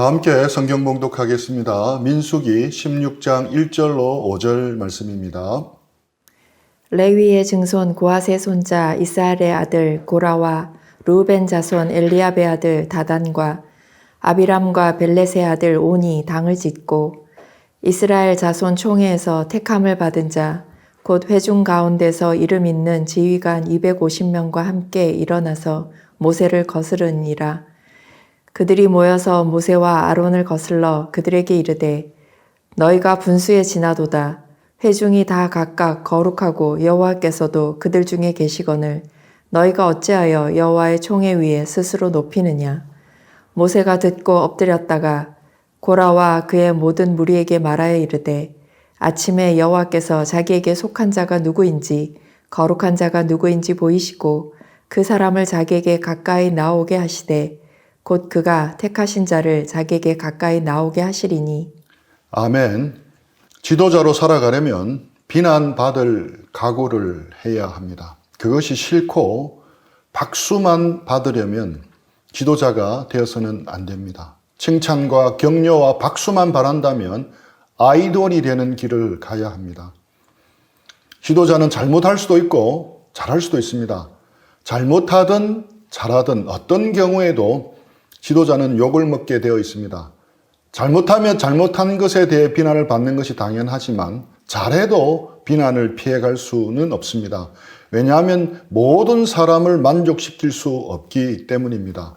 다 함께 성경 봉독하겠습니다. 민수기 16장 1절로 5절 말씀입니다. 레위의 증손 고핫의 손자 이스라엘의 아들 고라와 르우벤 자손 엘리압의 아들 다단과 아비람과 벨렛의 아들 온이 당을 짓고 이스라엘 자손 총회에서 택함을 받은 자 곧 회중 가운데서 이름 있는 지휘관 250명과 함께 일어나서 모세를 거스르니라. 그들이 모여서 모세와 아론을 거슬러 그들에게 이르되 너희가 분수에 지나도다. 회중이 다 각각 거룩하고 여호와께서도 그들 중에 계시거늘 너희가 어찌하여 여호와의 총회 위에 스스로 높이느냐. 모세가 듣고 엎드렸다가 고라와 그의 모든 무리에게 말하여 이르되 아침에 여호와께서 자기에게 속한 자가 누구인지 거룩한 자가 누구인지 보이시고 그 사람을 자기에게 가까이 나오게 하시되 곧 그가 택하신 자를 자기에게 가까이 나오게 하시리니. 아멘. 지도자로 살아가려면 비난받을 각오를 해야 합니다. 그것이 싫고 박수만 받으려면 지도자가 되어서는 안 됩니다. 칭찬과 격려와 박수만 바란다면 아이돌이 되는 길을 가야 합니다. 지도자는 잘못할 수도 있고 잘할 수도 있습니다. 잘못하든 잘하든 어떤 경우에도 지도자는 욕을 먹게 되어 있습니다. 잘못하면 잘못한 것에 대해 비난을 받는 것이 당연하지만 잘해도 비난을 피해갈 수는 없습니다. 왜냐하면 모든 사람을 만족시킬 수 없기 때문입니다.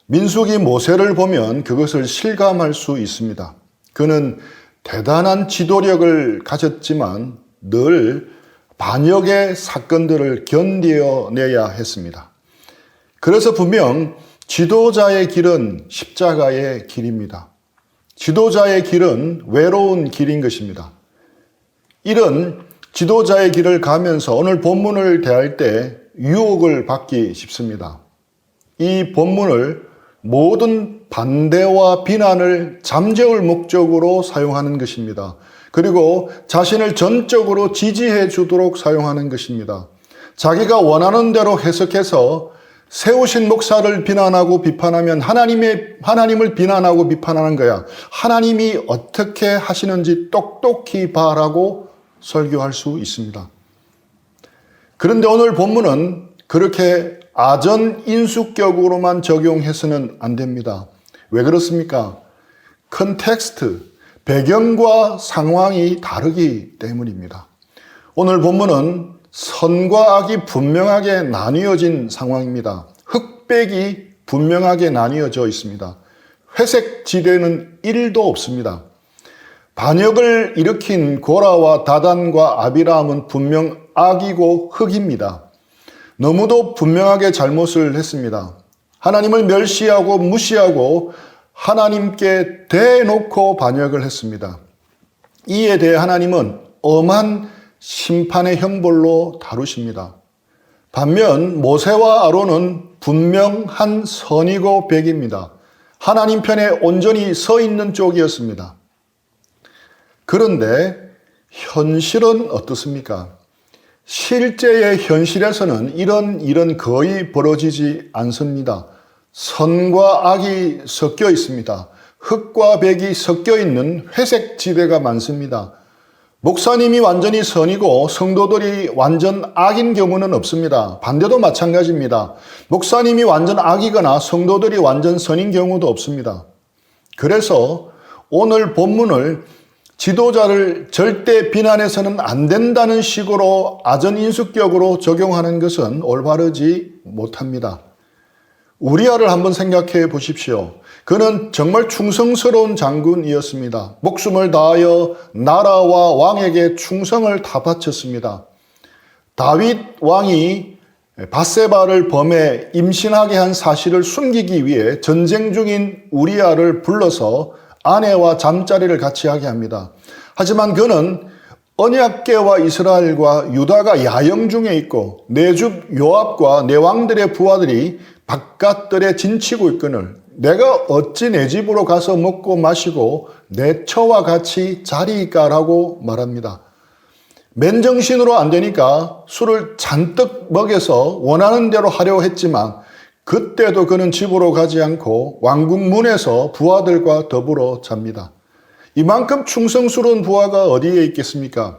민수기 모세를 보면 그것을 실감할 수 있습니다. 그는 대단한 지도력을 가졌지만 늘 반역의 사건들을 견뎌내야 했습니다. 그래서 분명 지도자의 길은 십자가의 길입니다. 지도자의 길은 외로운 길인 것입니다. 이런 지도자의 길을 가면서 오늘 본문을 대할 때 유혹을 받기 쉽습니다. 이 본문을 모든 반대와 비난을 잠재울 목적으로 사용하는 것입니다. 그리고 자신을 전적으로 지지해 주도록 사용하는 것입니다. 자기가 원하는 대로 해석해서 세우신 목사를 비난하고 비판하면 하나님을 비난하고 비판하는 거야. 하나님이 어떻게 하시는지 똑똑히 봐라고 설교할 수 있습니다. 그런데 오늘 본문은 그렇게 아전인수격으로만 적용해서는 안 됩니다. 왜 그렇습니까? 컨텍스트, 배경과 상황이 다르기 때문입니다. 오늘 본문은 선과 악이 분명하게 나뉘어진 상황입니다. 흑백이 분명하게 나뉘어져 있습니다. 회색 지대는 1도 없습니다. 반역을 일으킨 고라와 다단과 아비람은 분명 악이고 흑입니다. 너무도 분명하게 잘못을 했습니다. 하나님을 멸시하고 무시하고 하나님께 대놓고 반역을 했습니다. 이에 대해 하나님은 엄한 심판의 형벌로 다루십니다. 반면 모세와 아론은 분명한 선이고 백입니다. 하나님 편에 온전히 서 있는 쪽이었습니다. 그런데 현실은 어떻습니까? 실제의 현실에서는 이런 일은 거의 벌어지지 않습니다. 선과 악이 섞여 있습니다. 흑과 백이 섞여 있는 회색 지대가 많습니다. 목사님이 완전히 선이고 성도들이 완전 악인 경우는 없습니다. 반대도 마찬가지입니다. 목사님이 완전 악이거나 성도들이 완전 선인 경우도 없습니다. 그래서 오늘 본문을 지도자를 절대 비난해서는 안 된다는 식으로 아전인수격으로 적용하는 것은 올바르지 못합니다. 우리아를 한번 생각해 보십시오. 그는 정말 충성스러운 장군이었습니다. 목숨을 다하여 나라와 왕에게 충성을 다 바쳤습니다. 다윗 왕이 밧세바를 범해 임신하게 한 사실을 숨기기 위해 전쟁 중인 우리아를 불러서 아내와 잠자리를 같이 하게 합니다. 하지만 그는 언약궤와 이스라엘과 유다가 야영 중에 있고 내 주 요압과 내 왕들의 부하들이 바깥들에 진치고 있거늘 내가 어찌 내 집으로 가서 먹고 마시고 내 처와 같이 자리이까라고 말합니다. 맨정신으로 안 되니까 술을 잔뜩 먹여서 원하는 대로 하려고 했지만 그때도 그는 집으로 가지 않고 왕궁 문에서 부하들과 더불어 잡니다. 이만큼 충성스러운 부하가 어디에 있겠습니까?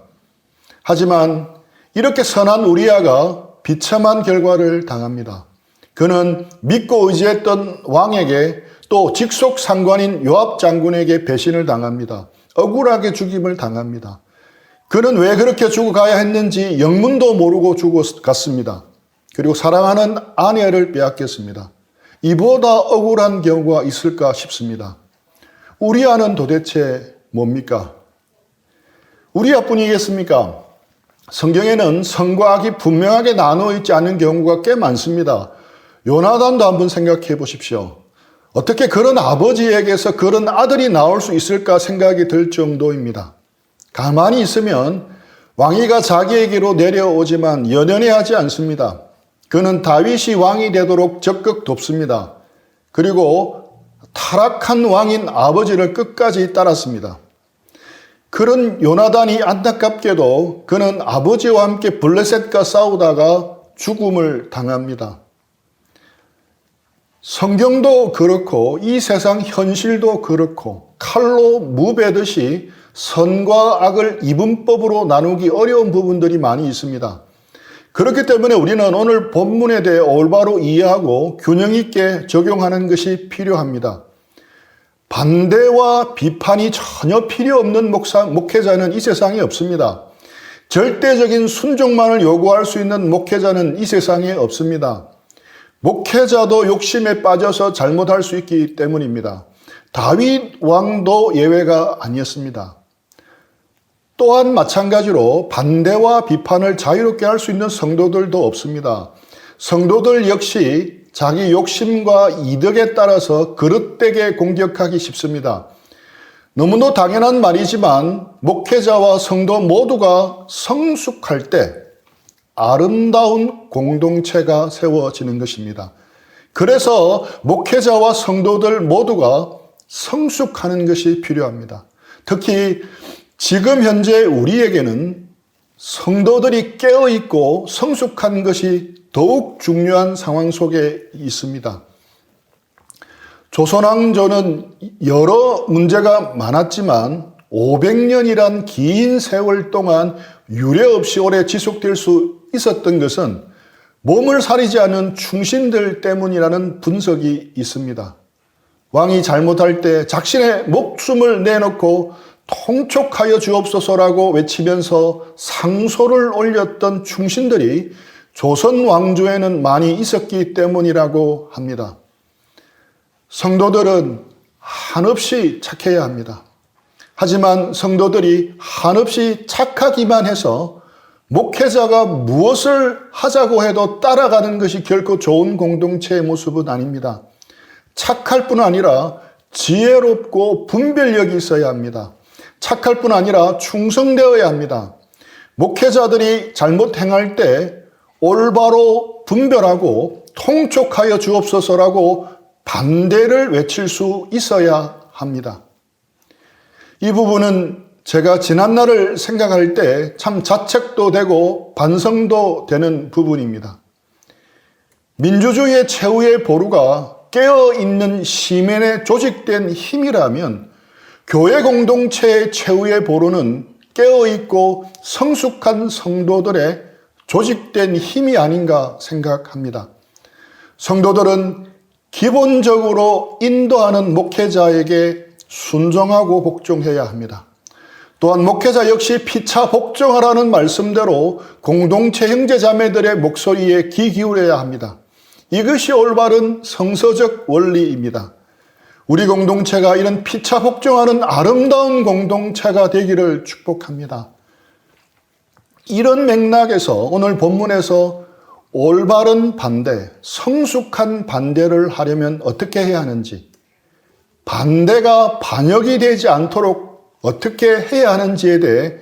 하지만 이렇게 선한 우리아가 비참한 결과를 당합니다. 그는 믿고 의지했던 왕에게 또 직속 상관인 요압 장군에게 배신을 당합니다. 억울하게 죽임을 당합니다. 그는 왜 그렇게 죽어가야 했는지 영문도 모르고 죽어갔습니다. 그리고 사랑하는 아내를 빼앗겼습니다. 이보다 억울한 경우가 있을까 싶습니다. 우리아는 도대체 뭡니까? 우리아뿐이겠습니까? 성경에는 선과 악이 분명하게 나누어 있지 않은 경우가 꽤 많습니다. 요나단도 한번 생각해 보십시오. 어떻게 그런 아버지에게서 그런 아들이 나올 수 있을까 생각이 들 정도입니다. 가만히 있으면 왕위가 자기에게로 내려오지만 연연해 하지 않습니다. 그는 다윗이 왕이 되도록 적극 돕습니다. 그리고 타락한 왕인 아버지를 끝까지 따랐습니다. 그런 요나단이 안타깝게도 그는 아버지와 함께 블레셋과 싸우다가 죽음을 당합니다. 성경도 그렇고 이 세상 현실도 그렇고 칼로 무베듯이 선과 악을 이분법으로 나누기 어려운 부분들이 많이 있습니다. 그렇기 때문에 우리는 오늘 본문에 대해 올바로 이해하고 균형 있게 적용하는 것이 필요합니다. 반대와 비판이 전혀 필요 없는 목회자는 이 세상에 없습니다. 절대적인 순종만을 요구할 수 있는 목회자는 이 세상에 없습니다. 목회자도 욕심에 빠져서 잘못할 수 있기 때문입니다. 다윗 왕도 예외가 아니었습니다. 또한 마찬가지로 반대와 비판을 자유롭게 할 수 있는 성도들도 없습니다. 성도들 역시 자기 욕심과 이득에 따라서 그릇되게 공격하기 쉽습니다. 너무도 당연한 말이지만 목회자와 성도 모두가 성숙할 때 아름다운 공동체가 세워지는 것입니다. 그래서 목회자와 성도들 모두가 성숙하는 것이 필요합니다. 특히 지금 현재 우리에게는 성도들이 깨어있고 성숙한 것이 더욱 중요한 상황 속에 있습니다. 조선왕조는 여러 문제가 많았지만 500년이란 긴 세월 동안 유례 없이 오래 지속될 수 있었던 것은 몸을 사리지 않은 충신들 때문이라는 분석이 있습니다. 왕이 잘못할 때 자신의 목숨을 내놓고 통촉하여 주옵소서라고 외치면서 상소를 올렸던 충신들이 조선 왕조에는 많이 있었기 때문이라고 합니다. 성도들은 한없이 착해야 합니다. 하지만 성도들이 한없이 착하기만 해서 목회자가 무엇을 하자고 해도 따라가는 것이 결코 좋은 공동체의 모습은 아닙니다. 착할 뿐 아니라 지혜롭고 분별력이 있어야 합니다. 착할 뿐 아니라 충성되어야 합니다. 목회자들이 잘못 행할 때 올바로 분별하고 통촉하여 주옵소서라고 반대를 외칠 수 있어야 합니다. 이 부분은 제가 지난날을 생각할 때 참 자책도 되고 반성도 되는 부분입니다. 민주주의의 최후의 보루가 깨어있는 시민의 조직된 힘이라면 교회 공동체의 최후의 보루는 깨어있고 성숙한 성도들의 조직된 힘이 아닌가 생각합니다. 성도들은 기본적으로 인도하는 목회자에게 순종하고 복종해야 합니다. 또한 목회자 역시 피차 복종하라는 말씀대로 공동체 형제자매들의 목소리에 귀 기울여야 합니다. 이것이 올바른 성서적 원리입니다. 우리 공동체가 이런 피차 복종하는 아름다운 공동체가 되기를 축복합니다. 이런 맥락에서 오늘 본문에서 올바른 반대, 성숙한 반대를 하려면 어떻게 해야 하는지, 반대가 반역이 되지 않도록 어떻게 해야 하는지에 대해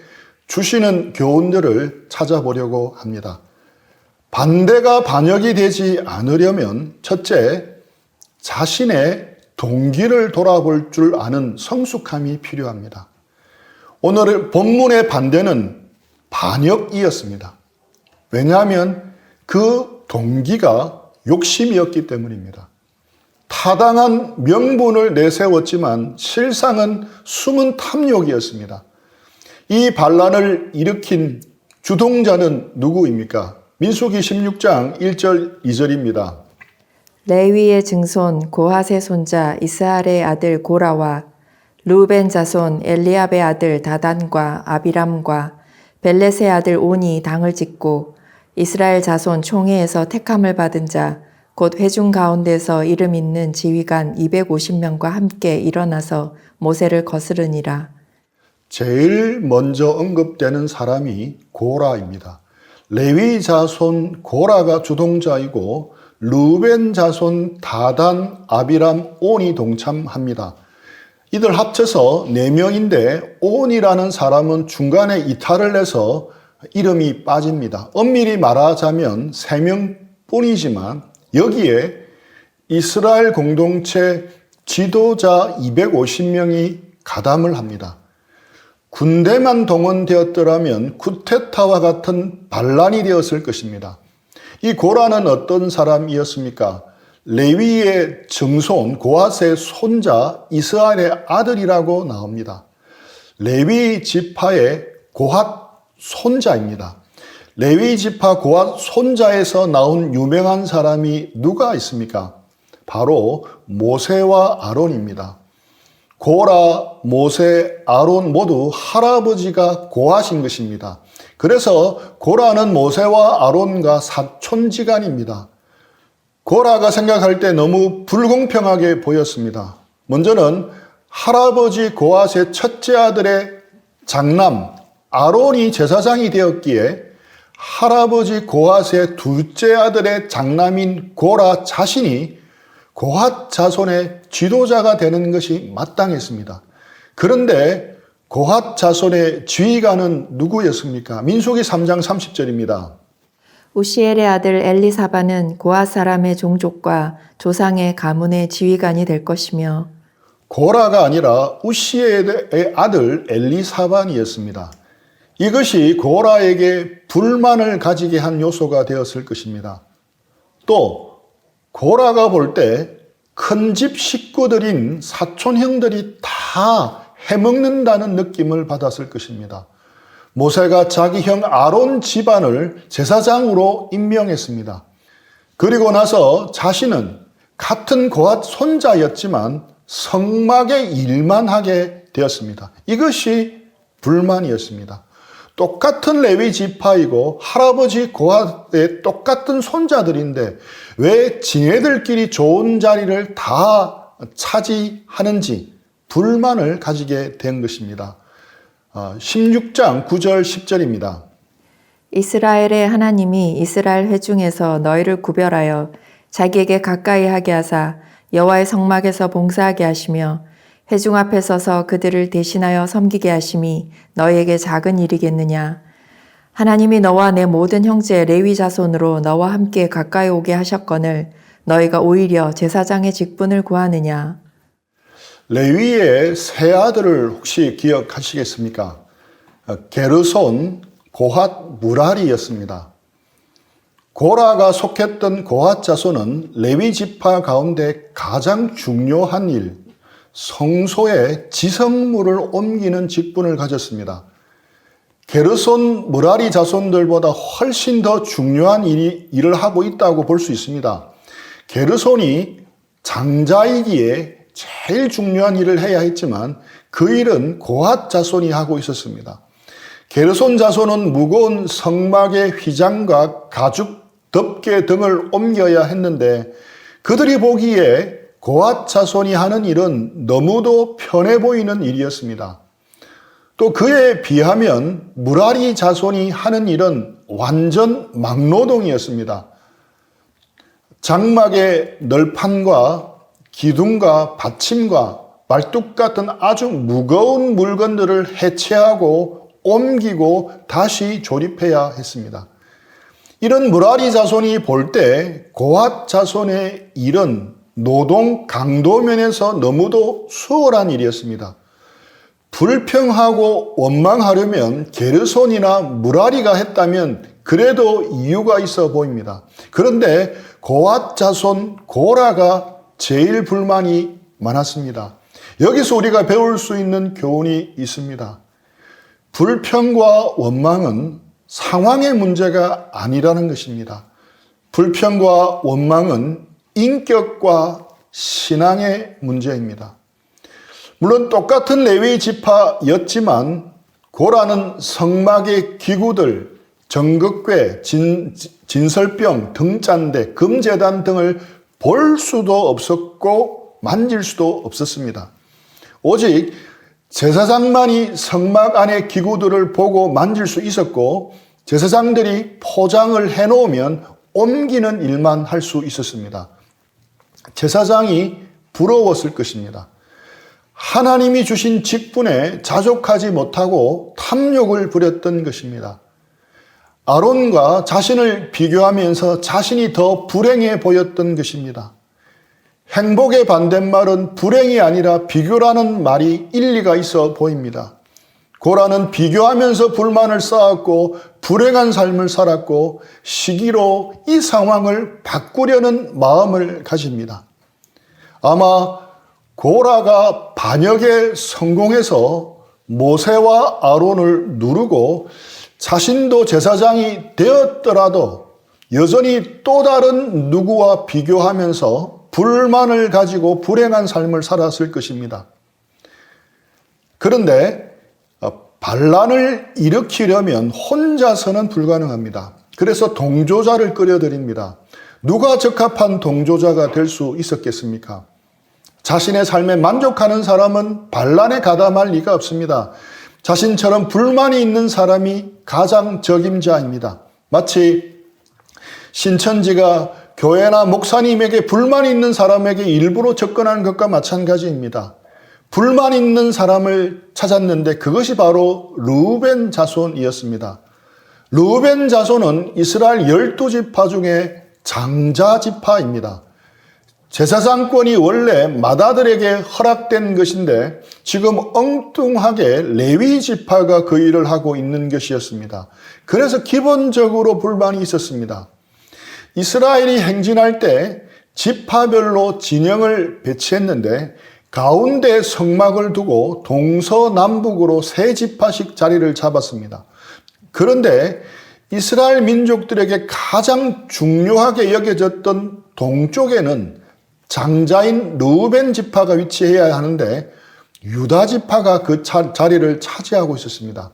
주시는 교훈들을 찾아보려고 합니다. 반대가 반역이 되지 않으려면 첫째, 자신의 동기를 돌아볼 줄 아는 성숙함이 필요합니다. 오늘 본문의 반대는 반역이었습니다. 왜냐하면 그 동기가 욕심이었기 때문입니다. 타당한 명분을 내세웠지만 실상은 숨은 탐욕이었습니다. 이 반란을 일으킨 주동자는 누구입니까? 민수기 16장 1절 2절입니다. 레위의 증손 고핫의 손자 이스할의 아들 고라와 루벤 자손 엘리압의 아들 다단과 아비람과 벨렛의 아들 온이 당을 짓고 이스라엘 자손 총회에서 택함을 받은 자 곧 회중 가운데서 이름 있는 지휘관 250명과 함께 일어나서 모세를 거스르니라. 제일 먼저 언급되는 사람이 고라입니다. 레위 자손 고라가 주동자이고 루벤 자손 다단, 아비람, 온이 동참합니다. 이들 합쳐서 4명인데 온이라는 사람은 중간에 이탈을 해서 이름이 빠집니다. 엄밀히 말하자면 3명뿐이지만 여기에 이스라엘 공동체 지도자 250명이 가담을 합니다. 군대만 동원되었더라면 쿠데타와 같은 반란이 되었을 것입니다. 이 고라는 어떤 사람이었습니까? 레위의 증손 고핫의 손자 이스할의 아들이라고 나옵니다. 레위 지파의 고핫 손자입니다. 레위 지파 고핫 손자에서 나온 유명한 사람이 누가 있습니까? 바로 모세와 아론입니다. 고라, 모세, 아론 모두 할아버지가 고핫인 것입니다. 그래서 고라는 모세와 아론과 사촌지간입니다. 고라가 생각할 때 너무 불공평하게 보였습니다. 먼저는 할아버지 고핫의 첫째 아들의 장남 아론이 제사장이 되었기에 할아버지 고핫의 둘째 아들의 장남인 고라 자신이 고핫 자손의 지도자가 되는 것이 마땅했습니다. 그런데 고핫 자손의 지휘관은 누구였습니까? 민수기 3장 30절입니다. 우시엘의 아들 엘리사반은 고핫 사람의 종족과 조상의 가문의 지휘관이 될 것이며 고라가 아니라 우시엘의 아들 엘리사반이었습니다. 이것이 고라에게 불만을 가지게 한 요소가 되었을 것입니다. 또 고라가 볼 때 큰 집 식구들인 사촌 형들이 다 해먹는다는 느낌을 받았을 것입니다. 모세가 자기 형 아론 집안을 제사장으로 임명했습니다. 그리고 나서 자신은 같은 고핫 손자였지만 성막의 일만 하게 되었습니다. 이것이 불만이었습니다. 똑같은 레위 지파이고 할아버지 고핫의 똑같은 손자들인데 왜 지네들끼리 좋은 자리를 다 차지하는지 불만을 가지게 된 것입니다. 16장 9절 10절입니다. 이스라엘의 하나님이 이스라엘 회중에서 너희를 구별하여 자기에게 가까이 하게 하사 여호와의 성막에서 봉사하게 하시며 회중 앞에 서서 그들을 대신하여 섬기게 하심이 너희에게 작은 일이겠느냐. 하나님이 너와 내 모든 형제 레위 자손으로 너와 함께 가까이 오게 하셨거늘 너희가 오히려 제사장의 직분을 구하느냐. 레위의 세 아들을 혹시 기억하시겠습니까? 게르손, 고핫, 무라리였습니다. 고라가 속했던 고핫 자손은 레위 지파 가운데 가장 중요한 일, 성소에 지성물을 옮기는 직분을 가졌습니다. 게르손, 무라리 자손들보다 훨씬 더 중요한 일을 하고 있다고 볼 수 있습니다. 게르손이 장자이기에 제일 중요한 일을 해야 했지만 그 일은 고핫 자손이 하고 있었습니다. 게르손 자손은 무거운 성막의 휘장과 가죽, 덮개 등을 옮겨야 했는데 그들이 보기에 고핫 자손이 하는 일은 너무도 편해 보이는 일이었습니다. 또 그에 비하면 무라리 자손이 하는 일은 완전 막노동이었습니다. 장막의 널판과 기둥과 받침과 말뚝 같은 아주 무거운 물건들을 해체하고 옮기고 다시 조립해야 했습니다. 이런 무라리 자손이 볼 때 고핫 자손의 일은 노동 강도 면에서 너무도 수월한 일이었습니다. 불평하고 원망하려면 게르손이나 무라리가 했다면 그래도 이유가 있어 보입니다. 그런데 고핫 자손 고라가 제일 불만이 많았습니다. 여기서 우리가 배울 수 있는 교훈이 있습니다. 불평과 원망은 상황의 문제가 아니라는 것입니다. 불평과 원망은 인격과 신앙의 문제입니다. 물론 똑같은 레위 지파였지만 고라는 성막의 기구들, 정극궤, 진설병, 등잔대, 금제단 등을 볼 수도 없었고 만질 수도 없었습니다. 오직 제사장만이 성막 안의 기구들을 보고 만질 수 있었고 제사장들이 포장을 해놓으면 옮기는 일만 할 수 있었습니다. 제사장이 부러웠을 것입니다. 하나님이 주신 직분에 자족하지 못하고 탐욕을 부렸던 것입니다. 아론과 자신을 비교하면서 자신이 더 불행해 보였던 것입니다. 행복의 반대말은 불행이 아니라 비교라는 말이 일리가 있어 보입니다. 고라는 비교하면서 불만을 쌓았고 불행한 삶을 살았고 시기로 이 상황을 바꾸려는 마음을 가집니다. 아마 고라가 반역에 성공해서 모세와 아론을 누르고 자신도 제사장이 되었더라도 여전히 또 다른 누구와 비교하면서 불만을 가지고 불행한 삶을 살았을 것입니다. 그런데 반란을 일으키려면 혼자서는 불가능합니다. 그래서 동조자를 끌어들입니다. 누가 적합한 동조자가 될 수 있었겠습니까? 자신의 삶에 만족하는 사람은 반란에 가담할 리가 없습니다. 자신처럼 불만이 있는 사람이 가장 적임자입니다. 마치 신천지가 교회나 목사님에게 불만이 있는 사람에게 일부러 접근하는 것과 마찬가지입니다. 불만 있는 사람을 찾았는데 그것이 바로 르우벤 자손이었습니다. 르우벤 자손은 이스라엘 12지파 중에 장자지파입니다. 제사장권이 원래 맏아들에게 허락된 것인데 지금 엉뚱하게 레위 지파가 그 일을 하고 있는 것이었습니다. 그래서 기본적으로 불만이 있었습니다. 이스라엘이 행진할 때 지파별로 진영을 배치했는데 가운데 성막을 두고 동서남북으로 세 지파씩 자리를 잡았습니다. 그런데 이스라엘 민족들에게 가장 중요하게 여겨졌던 동쪽에는 장자인 르우벤 지파가 위치해야 하는데 유다 지파가 그 자리를 차지하고 있었습니다.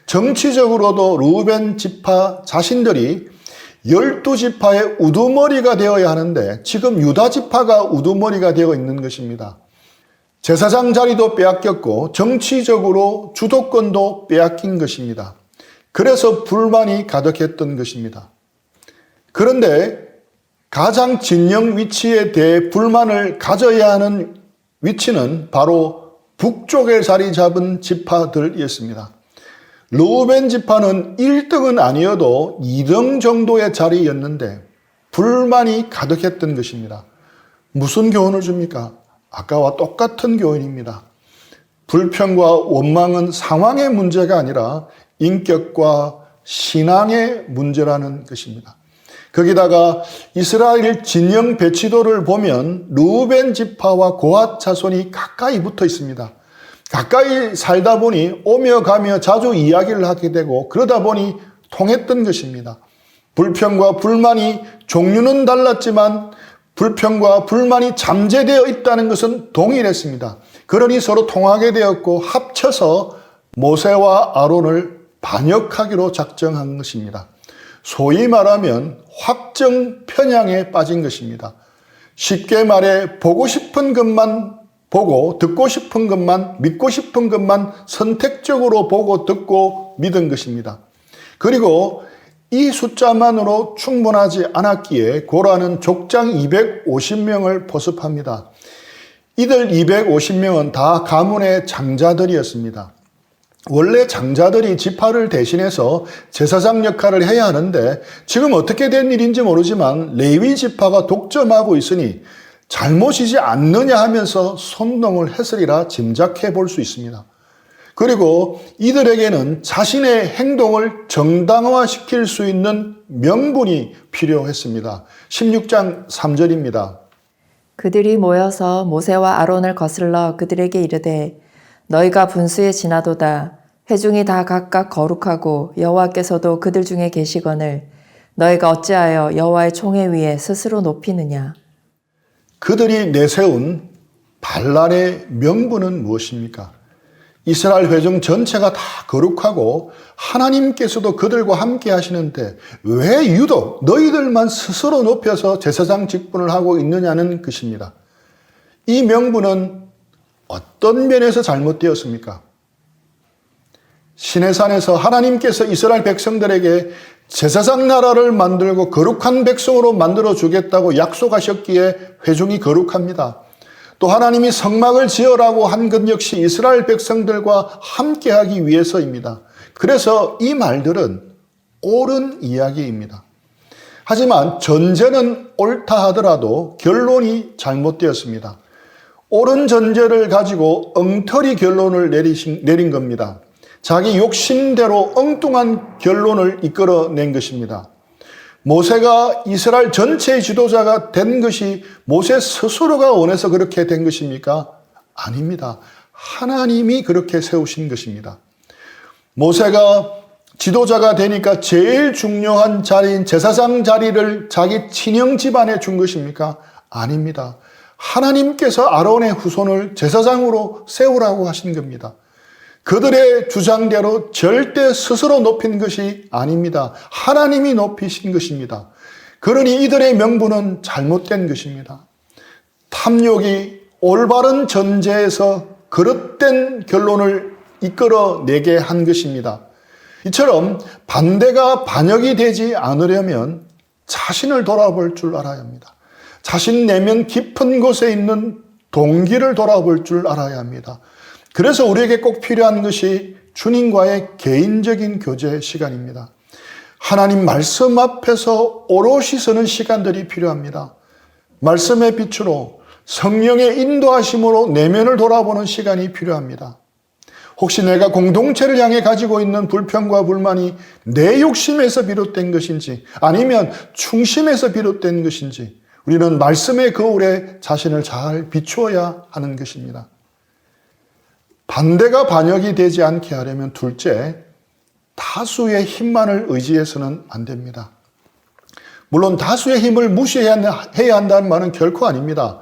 정치적으로도 르우벤 지파 자신들이 12지파의 우두머리가 되어야 하는데 지금 유다 지파가 우두머리가 되어 있는 것입니다. 제사장 자리도 빼앗겼고 정치적으로 주도권도 빼앗긴 것입니다. 그래서 불만이 가득했던 것입니다. 그런데 가장 진영 위치에 대해 불만을 가져야 하는 위치는 바로 북쪽에 자리 잡은 지파들이었습니다. 르우벤 지파는 1등은 아니어도 2등 정도의 자리였는데 불만이 가득했던 것입니다. 무슨 교훈을 줍니까? 아까와 똑같은 교훈입니다. 불평과 원망은 상황의 문제가 아니라 인격과 신앙의 문제라는 것입니다. 거기다가 이스라엘 진영 배치도를 보면 르우벤 지파와 고핫 자손이 가까이 붙어 있습니다. 가까이 살다 보니 오며 가며 자주 이야기를 하게 되고 그러다 보니 통했던 것입니다. 불평과 불만이 종류는 달랐지만 불평과 불만이 잠재되어 있다는 것은 동일했습니다. 그러니 서로 통하게 되었고 합쳐서 모세와 아론을 반역하기로 작정한 것입니다. 소위 말하면 확정 편향에 빠진 것입니다. 쉽게 말해 보고 싶은 것만 보고 듣고 싶은 것만 믿고 싶은 것만 선택적으로 보고 듣고 믿은 것입니다. 그리고 이 숫자만으로 충분하지 않았기에 고라는 족장 250명을 포섭합니다. 이들 250명은 다 가문의 장자들이었습니다. 원래 장자들이 지파를 대신해서 제사장 역할을 해야 하는데 지금 어떻게 된 일인지 모르지만 레위 지파가 독점하고 있으니 잘못이지 않느냐 하면서 선동을 했으리라 짐작해 볼 수 있습니다. 그리고 이들에게는 자신의 행동을 정당화시킬 수 있는 명분이 필요했습니다. 16장 3절입니다. 그들이 모여서 모세와 아론을 거슬러 그들에게 이르되 너희가 분수에 지나도다. 회중이 다 각각 거룩하고 여호와께서도 그들 중에 계시거늘 너희가 어찌하여 여호와의 총회 위에 스스로 높이느냐. 그들이 내세운 반란의 명분은 무엇입니까? 이스라엘 회중 전체가 다 거룩하고 하나님께서도 그들과 함께 하시는데 왜 유독 너희들만 스스로 높여서 제사장 직분을 하고 있느냐는 것입니다. 이 명분은 어떤 면에서 잘못되었습니까? 시내산에서 하나님께서 이스라엘 백성들에게 제사장 나라를 만들고 거룩한 백성으로 만들어 주겠다고 약속하셨기에 회중이 거룩합니다. 또 하나님이 성막을 지으라고 한 것 역시 이스라엘 백성들과 함께하기 위해서입니다. 그래서 이 말들은 옳은 이야기입니다. 하지만 전제는 옳다 하더라도 결론이 잘못되었습니다. 옳은 전제를 가지고 엉터리 결론을 내린 겁니다. 자기 욕심대로 엉뚱한 결론을 이끌어낸 것입니다. 모세가 이스라엘 전체의 지도자가 된 것이 모세 스스로가 원해서 그렇게 된 것입니까? 아닙니다. 하나님이 그렇게 세우신 것입니다. 모세가 지도자가 되니까 제일 중요한 자리인 제사장 자리를 자기 친형 집안에 준 것입니까? 아닙니다. 하나님께서 아론의 후손을 제사장으로 세우라고 하신 겁니다. 그들의 주장대로 절대 스스로 높인 것이 아닙니다. 하나님이 높이신 것입니다. 그러니 이들의 명분은 잘못된 것입니다. 탐욕이 올바른 전제에서 그릇된 결론을 이끌어내게 한 것입니다. 이처럼 반대가 반역이 되지 않으려면 자신을 돌아볼 줄 알아야 합니다. 자신 내면 깊은 곳에 있는 동기를 돌아볼 줄 알아야 합니다. 그래서 우리에게 꼭 필요한 것이 주님과의 개인적인 교제 시간입니다. 하나님 말씀 앞에서 오롯이 서는 시간들이 필요합니다. 말씀의 빛으로 성령의 인도하심으로 내면을 돌아보는 시간이 필요합니다. 혹시 내가 공동체를 향해 가지고 있는 불평과 불만이 내 욕심에서 비롯된 것인지 아니면 충심에서 비롯된 것인지 우리는 말씀의 거울에 자신을 잘 비추어야 하는 것입니다. 반대가 반역이 되지 않게 하려면 둘째, 다수의 힘만을 의지해서는 안 됩니다. 물론 다수의 힘을 무시해야 한다는 말은 결코 아닙니다.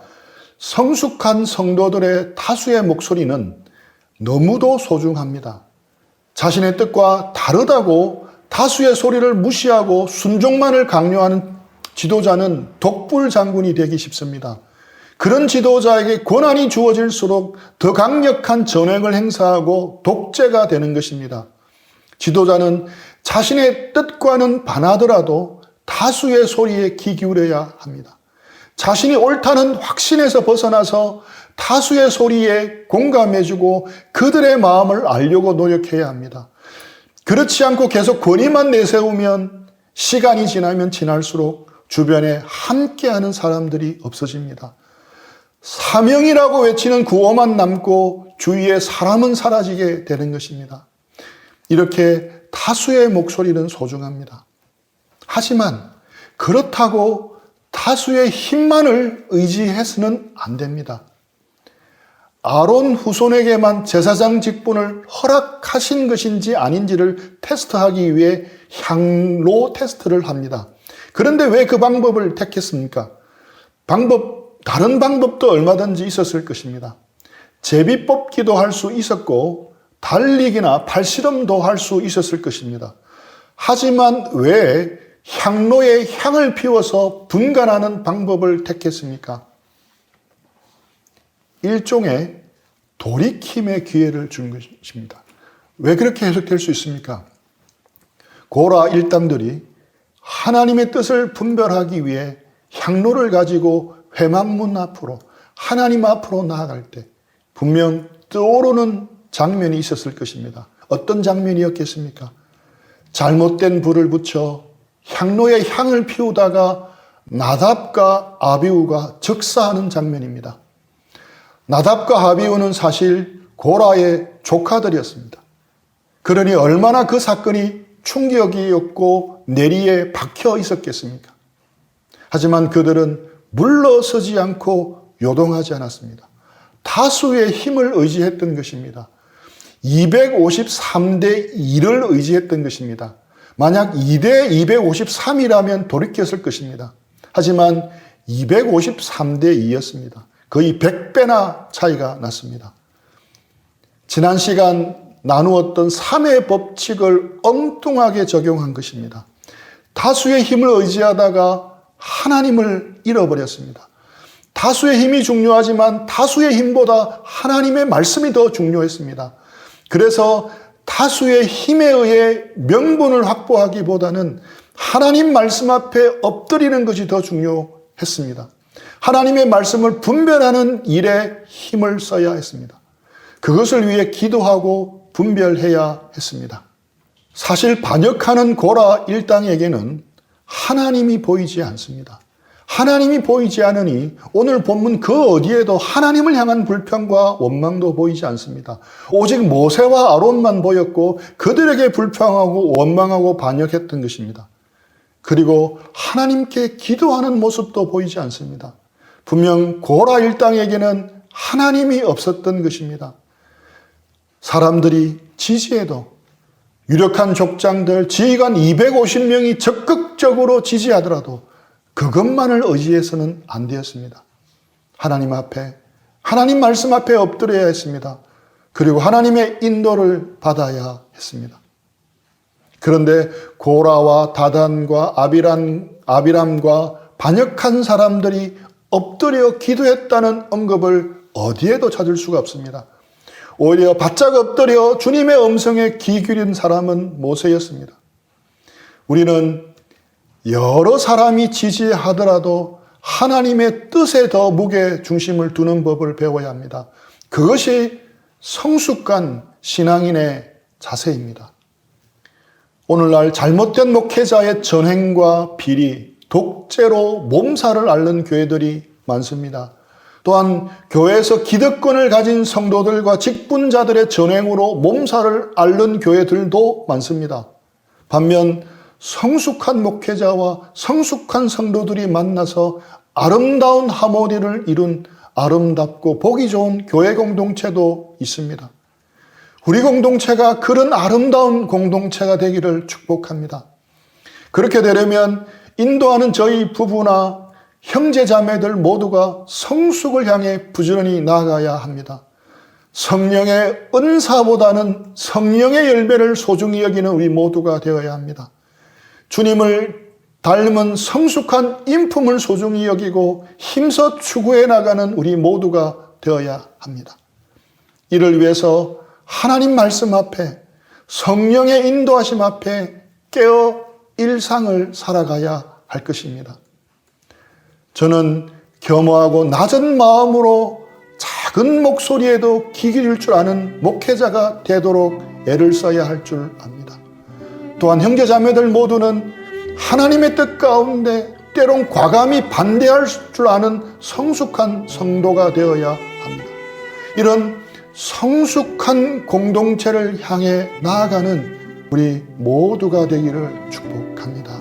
성숙한 성도들의 다수의 목소리는 너무도 소중합니다. 자신의 뜻과 다르다고 다수의 소리를 무시하고 순종만을 강요하는 지도자는 독불 장군이 되기 쉽습니다. 그런 지도자에게 권한이 주어질수록 더 강력한 전횡을 행사하고 독재가 되는 것입니다. 지도자는 자신의 뜻과는 반하더라도 다수의 소리에 귀 기울여야 합니다. 자신이 옳다는 확신에서 벗어나서 다수의 소리에 공감해주고 그들의 마음을 알려고 노력해야 합니다. 그렇지 않고 계속 권위만 내세우면 시간이 지나면 지날수록 주변에 함께하는 사람들이 없어집니다. 사명이라고 외치는 구호만 남고 주위에 사람은 사라지게 되는 것입니다. 이렇게 다수의 목소리는 소중합니다. 하지만 그렇다고 다수의 힘만을 의지해서는 안 됩니다. 아론 후손에게만 제사장 직분을 허락하신 것인지 아닌지를 테스트하기 위해 향로 테스트를 합니다. 그런데 왜 그 방법을 택했습니까? 다른 방법도 얼마든지 있었을 것입니다. 제비 뽑기도 할 수 있었고 달리기나 팔씨름도 할 수 있었을 것입니다. 하지만 왜 향로에 향을 피워서 분간하는 방법을 택했습니까? 일종의 돌이킴의 기회를 준 것입니다. 왜 그렇게 해석될 수 있습니까? 고라 일당들이 하나님의 뜻을 분별하기 위해 향로를 가지고 회막문 앞으로 하나님 앞으로 나아갈 때 분명 떠오르는 장면이 있었을 것입니다. 어떤 장면이었겠습니까? 잘못된 불을 붙여 향로에 향을 피우다가 나답과 아비후가 적사하는 장면입니다. 나답과 아비후는 사실 고라의 조카들이었습니다. 그러니 얼마나 그 사건이 충격이었고 내리에 박혀 있었겠습니까? 하지만 그들은 물러서지 않고 요동하지 않았습니다. 다수의 힘을 의지했던 것입니다. 253대 2를 의지했던 것입니다. 만약 2대 253이라면 돌이켰을 것입니다. 하지만 253대 2였습니다. 거의 100배나 차이가 났습니다. 지난 시간 나누었던 3의 법칙을 엉뚱하게 적용한 것입니다. 다수의 힘을 의지하다가 하나님을 잃어버렸습니다. 다수의 힘이 중요하지만 다수의 힘보다 하나님의 말씀이 더 중요했습니다. 그래서 다수의 힘에 의해 명분을 확보하기보다는 하나님 말씀 앞에 엎드리는 것이 더 중요했습니다. 하나님의 말씀을 분별하는 일에 힘을 써야 했습니다. 그것을 위해 기도하고 분별해야 했습니다. 사실 반역하는 고라 일당에게는 하나님이 보이지 않습니다. 하나님이 보이지 않으니 오늘 본문 그 어디에도 하나님을 향한 불평과 원망도 보이지 않습니다. 오직 모세와 아론만 보였고 그들에게 불평하고 원망하고 반역했던 것입니다. 그리고 하나님께 기도하는 모습도 보이지 않습니다. 분명 고라 일당에게는 하나님이 없었던 것입니다. 사람들이 지지해도 유력한 족장들, 지휘관 250명이 적극적으로 지지하더라도 그것만을 의지해서는 안 되었습니다. 하나님 앞에, 하나님 말씀 앞에 엎드려야 했습니다. 그리고 하나님의 인도를 받아야 했습니다. 그런데 고라와 다단과 아비람과 반역한 사람들이 엎드려 기도했다는 언급을 어디에도 찾을 수가 없습니다. 오히려 바짝 엎드려 주님의 음성에 귀 기울인 사람은 모세였습니다. 우리는 여러 사람이 지지하더라도 하나님의 뜻에 더 무게 중심을 두는 법을 배워야 합니다. 그것이 성숙한 신앙인의 자세입니다. 오늘날 잘못된 목회자의 전횡과 비리, 독재로 몸살을 앓는 교회들이 많습니다. 또한 교회에서 기득권을 가진 성도들과 직분자들의 전횡으로 몸살을 앓는 교회들도 많습니다. 반면 성숙한 목회자와 성숙한 성도들이 만나서 아름다운 하모니를 이룬 아름답고 보기 좋은 교회 공동체도 있습니다. 우리 공동체가 그런 아름다운 공동체가 되기를 축복합니다. 그렇게 되려면 인도하는 저희 부부나 형제 자매들 모두가 성숙을 향해 부지런히 나아가야 합니다. 성령의 은사보다는 성령의 열매를 소중히 여기는 우리 모두가 되어야 합니다. 주님을 닮은 성숙한 인품을 소중히 여기고 힘써 추구해 나가는 우리 모두가 되어야 합니다. 이를 위해서 하나님 말씀 앞에 성령의 인도하심 앞에 깨어 일상을 살아가야 할 것입니다. 저는 겸허하고 낮은 마음으로 작은 목소리에도 귀 기울일 줄 아는 목회자가 되도록 애를 써야 할 줄 압니다. 또한 형제자매들 모두는 하나님의 뜻 가운데 때론 과감히 반대할 줄 아는 성숙한 성도가 되어야 합니다. 이런 성숙한 공동체를 향해 나아가는 우리 모두가 되기를 축복합니다.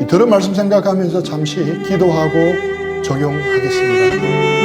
이 들은 말씀 생각하면서 잠시 기도하고 적용하겠습니다.